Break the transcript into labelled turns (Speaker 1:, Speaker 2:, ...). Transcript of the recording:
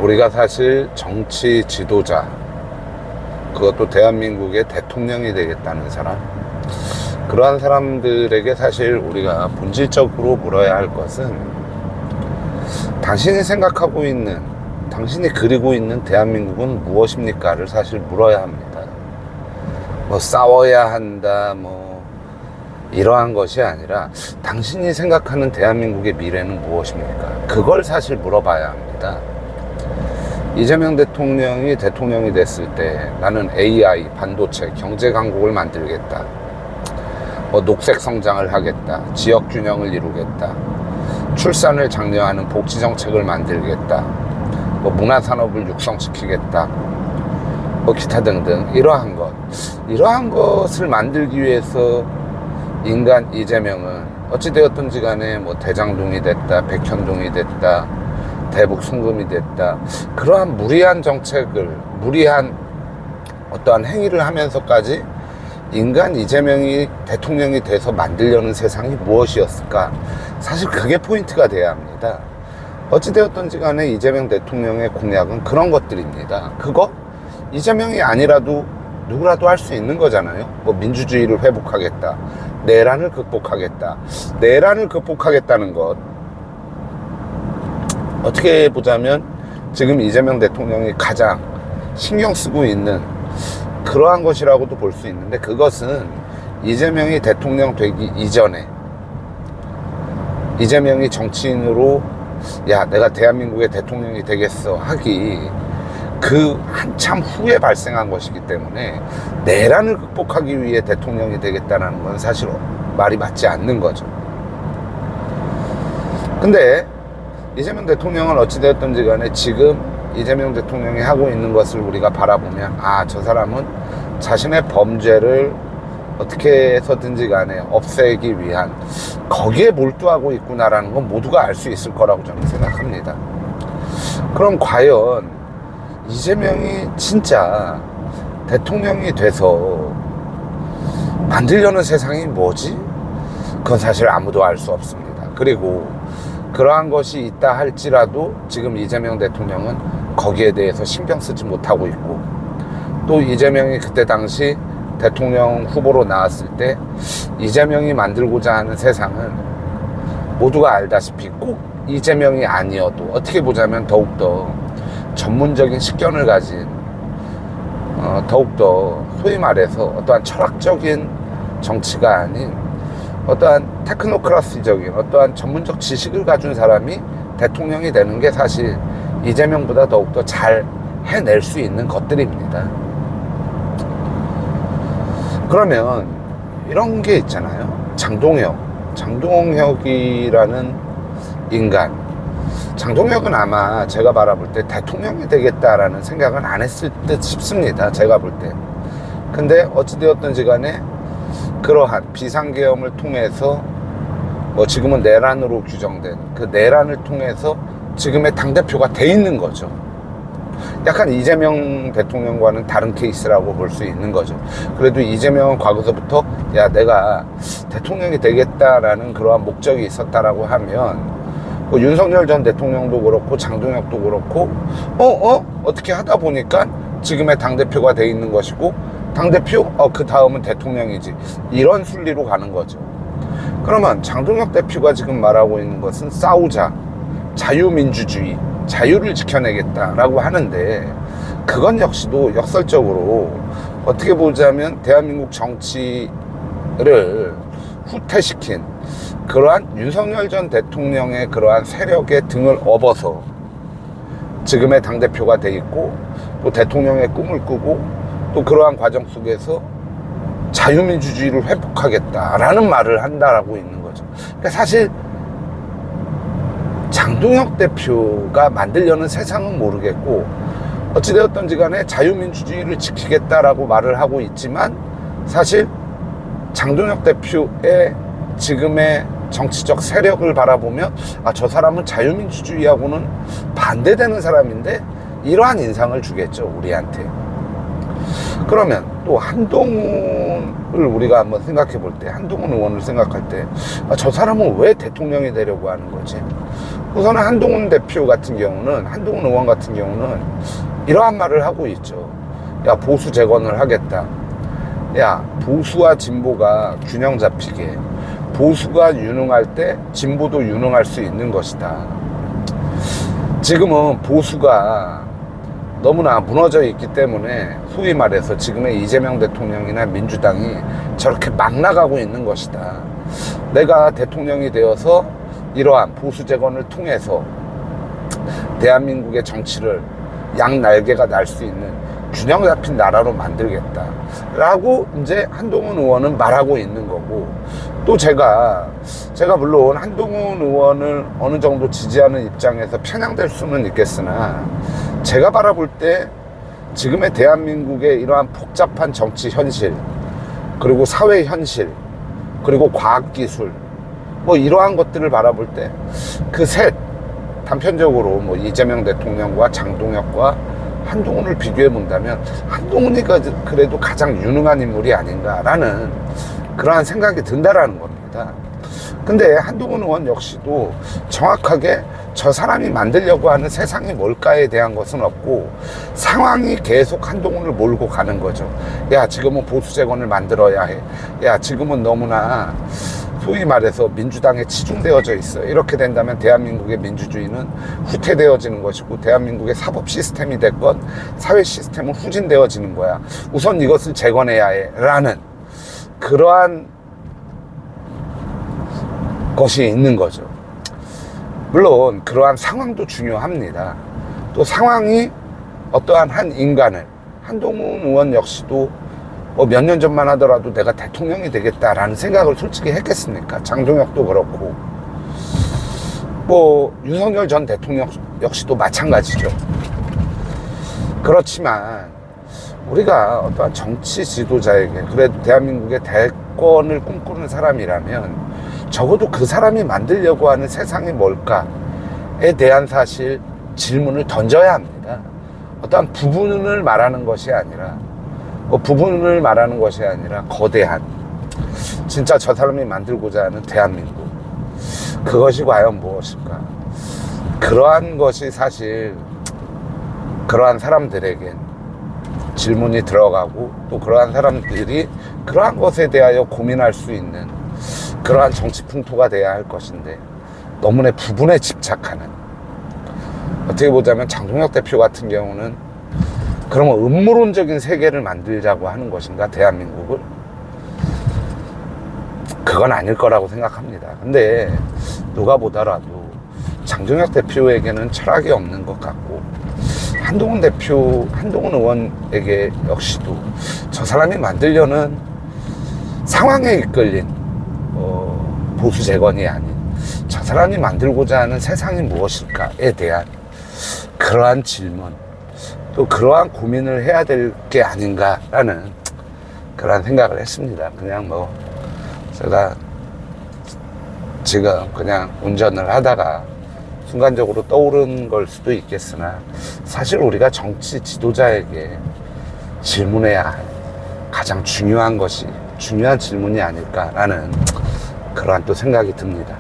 Speaker 1: 우리가 사실 정치 지도자, 그것도 대한민국의 대통령이 되겠다는 사람, 그러한 사람들에게 사실 우리가 본질적으로 물어야 할 것은 당신이 생각하고 있는, 당신이 그리고 있는 대한민국은 무엇입니까?를 사실 물어야 합니다. 뭐 싸워야 한다, 뭐 이러한 것이 아니라 당신이 생각하는 대한민국의 미래는 무엇입니까? 그걸 사실 물어봐야 합니다. 이재명 대통령이 대통령이 됐을 때 나는 AI, 반도체, 경제 강국을 만들겠다, 뭐 녹색 성장을 하겠다, 지역 균형을 이루겠다, 출산을 장려하는 복지 정책을 만들겠다, 뭐 문화산업을 육성시키겠다, 뭐 기타 등등 이러한 것을 만들기 위해서 인간 이재명은 어찌되었든지 간에 뭐 대장동이 됐다, 백현동이 됐다, 대북 송금이 됐다, 그러한 무리한 정책을, 무리한 어떠한 행위를 하면서까지 인간 이재명이 대통령이 돼서 만들려는 세상이 무엇이었을까? 사실 그게 포인트가 돼야 합니다. 어찌되었든지 간에 이재명 대통령의 공약은 그런 것들입니다. 그거 이재명이 아니라도 누구라도 할 수 있는 거잖아요. 뭐 민주주의를 회복하겠다, 내란을 극복하겠다. 내란을 극복하겠다는 것, 어떻게 보자면 지금 이재명 대통령이 가장 신경 쓰고 있는 그러한 것이라고도 볼 수 있는데, 그것은 이재명이 대통령 되기 이전에, 이재명이 정치인으로 야 내가 대한민국의 대통령이 되겠어 하기 그 한참 후에 발생한 것이기 때문에 내란을 극복하기 위해 대통령이 되겠다는 건 사실 말이 맞지 않는 거죠. 근데 이재명 대통령은 어찌되었든지 간에 지금 이재명 대통령이 하고 있는 것을 우리가 바라보면, 아, 저 사람은 자신의 범죄를 어떻게 해서든지 간에 없애기 위한 거기에 몰두하고 있구나라는 건 모두가 알 수 있을 거라고 저는 생각합니다. 그럼 과연 이재명이 진짜 대통령이 돼서 만들려는 세상이 뭐지? 그건 사실 아무도 알 수 없습니다. 그리고 그러한 것이 있다 할지라도 지금 이재명 대통령은 거기에 대해서 신경 쓰지 못하고 있고, 또 이재명이 그때 당시 대통령 후보로 나왔을 때 이재명이 만들고자 하는 세상은 모두가 알다시피 꼭 이재명이 아니어도 어떻게 보자면 더욱더 전문적인 식견을 가진, 더욱더 소위 말해서 어떠한 철학적인 정치가 아닌 어떠한 테크노크라시적인 어떠한 전문적 지식을 가진 사람이 대통령이 되는 게 사실 이재명보다 더욱더 잘 해낼 수 있는 것들입니다. 그러면 이런 게 있잖아요. 장동혁이라는 인간, 장동혁은 아마 제가 바라볼 때 대통령이 되겠다라는 생각은 안 했을 듯 싶습니다. 제가 볼 때. 근데 어찌되었든지 간에 그러한 비상계엄을 통해서, 뭐 지금은 내란으로 규정된 그 내란을 통해서 지금의 당대표가 돼 있는 거죠. 약간 이재명 대통령과는 다른 케이스라고 볼 수 있는 거죠. 그래도 이재명은 과거서부터 야 내가 대통령이 되겠다라는 그러한 목적이 있었다라고 하면, 뭐 윤석열 전 대통령도 그렇고 장동혁도 그렇고 어떻게 하다 보니까 지금의 당대표가 돼 있는 것이고, 당대표 그 다음은 대통령이지, 이런 순리로 가는 거죠. 그러면 장동혁 대표가 지금 말하고 있는 것은 싸우자, 자유민주주의, 자유를 지켜내겠다라고 하는데, 그건 역시도 역설적으로 어떻게 보자면 대한민국 정치를 후퇴시킨 그러한 윤석열 전 대통령의 그러한 세력의 등을 업어서 지금의 당대표가 돼 있고, 또 대통령의 꿈을 꾸고, 또 그러한 과정 속에서 자유민주주의를 회복하겠다라는 말을 한다라고 있는 거죠. 그러니까 사실 장동혁 대표가 만들려는 세상은 모르겠고, 어찌되었던지 간에 자유민주주의를 지키겠다라고 말을 하고 있지만, 사실 장동혁 대표의 지금의 정치적 세력을 바라보면 저 사람은 자유민주주의하고는 반대되는 사람인데, 이러한 인상을 주겠죠, 우리한테. 그러면 또 한동훈을 우리가 한번 생각해 볼 때, 한동훈 의원을 생각할 때, 저 사람은 왜 대통령이 되려고 하는 거지? 우선은 한동훈 대표 같은 경우는, 한동훈 의원 같은 경우는 이러한 말을 하고 있죠. 야, 보수 재건을 하겠다. 야, 보수와 진보가 균형 잡히게, 보수가 유능할 때 진보도 유능할 수 있는 것이다. 지금은 보수가 너무나 무너져 있기 때문에 소위 말해서 지금의 이재명 대통령이나 민주당이 저렇게 막 나가고 있는 것이다. 내가 대통령이 되어서 이러한 보수 재건을 통해서 대한민국의 정치를 양날개가 날 수 있는 균형 잡힌 나라로 만들겠다 라고 이제 한동훈 의원은 말하고 있는 거고, 또 제가 물론 한동훈 의원을 어느 정도 지지하는 입장에서 편향될 수는 있겠으나, 제가 바라볼 때 지금의 대한민국의 이러한 복잡한 정치 현실, 그리고 사회 현실, 그리고 과학기술, 뭐 이러한 것들을 바라볼 때 그 셋, 단편적으로 뭐 이재명 대통령과 장동혁과 한동훈을 비교해 본다면 한동훈이 그래도 가장 유능한 인물이 아닌가라는 그러한 생각이 든다라는 겁니다. 근데 한동훈 의원 역시도 정확하게 저 사람이 만들려고 하는 세상이 뭘까에 대한 것은 없고, 상황이 계속 한동훈을 몰고 가는 거죠. 야, 지금은 보수 재건을 만들어야 해. 야, 지금은 너무나 소위 말해서 민주당에 치중되어져 있어. 이렇게 된다면 대한민국의 민주주의는 후퇴되어지는 것이고, 대한민국의 사법 시스템이 됐건 사회 시스템은 후진되어지는 거야. 우선 이것을 재건해야 해 라는 그러한 것이 있는 거죠. 물론 그러한 상황도 중요합니다. 또 상황이 어떠한 한 인간을, 한동훈 의원 역시도 뭐 몇 년 전만 하더라도 내가 대통령이 되겠다라는 생각을 솔직히 했겠습니까? 장동혁도 그렇고, 뭐 윤석열 전 대통령 역시도 마찬가지죠. 그렇지만 우리가 어떠한 정치 지도자에게, 그래도 대한민국의 대권을 꿈꾸는 사람이라면 적어도 그 사람이 만들려고 하는 세상이 뭘까에 대한 사실 질문을 던져야 합니다. 어떠한 부분을 말하는 것이 아니라, 거대한, 진짜 저 사람이 만들고자 하는 대한민국, 그것이 과연 무엇일까? 그러한 것이 사실 그러한 사람들에겐 질문이 들어가고, 또 그러한 사람들이 그러한 것에 대하여 고민할 수 있는 그러한 정치 풍토가 돼야 할 것인데, 너무나 부분에 집착하는, 어떻게 보자면 장동혁 대표 같은 경우는 그러면 음모론적인 세계를 만들자고 하는 것인가, 대한민국을? 그건 아닐 거라고 생각합니다. 근데 누가 보더라도 장동혁 대표에게는 철학이 없는 것 같고, 한동훈 의원에게 역시도 저 사람이 만들려는 상황에 이끌린 보수 재건이 아닌, 저 사람이 만들고자 하는 세상이 무엇일까에 대한 그러한 질문, 또 그러한 고민을 해야 될 게 아닌가라는 그런 생각을 했습니다. 그냥 뭐 제가 지금 그냥 운전을 하다가 순간적으로 떠오른 걸 수도 있겠으나, 사실 우리가 정치 지도자에게 질문해야 할 가장 중요한 질문이 아닐까라는 그러한 또 생각이 듭니다.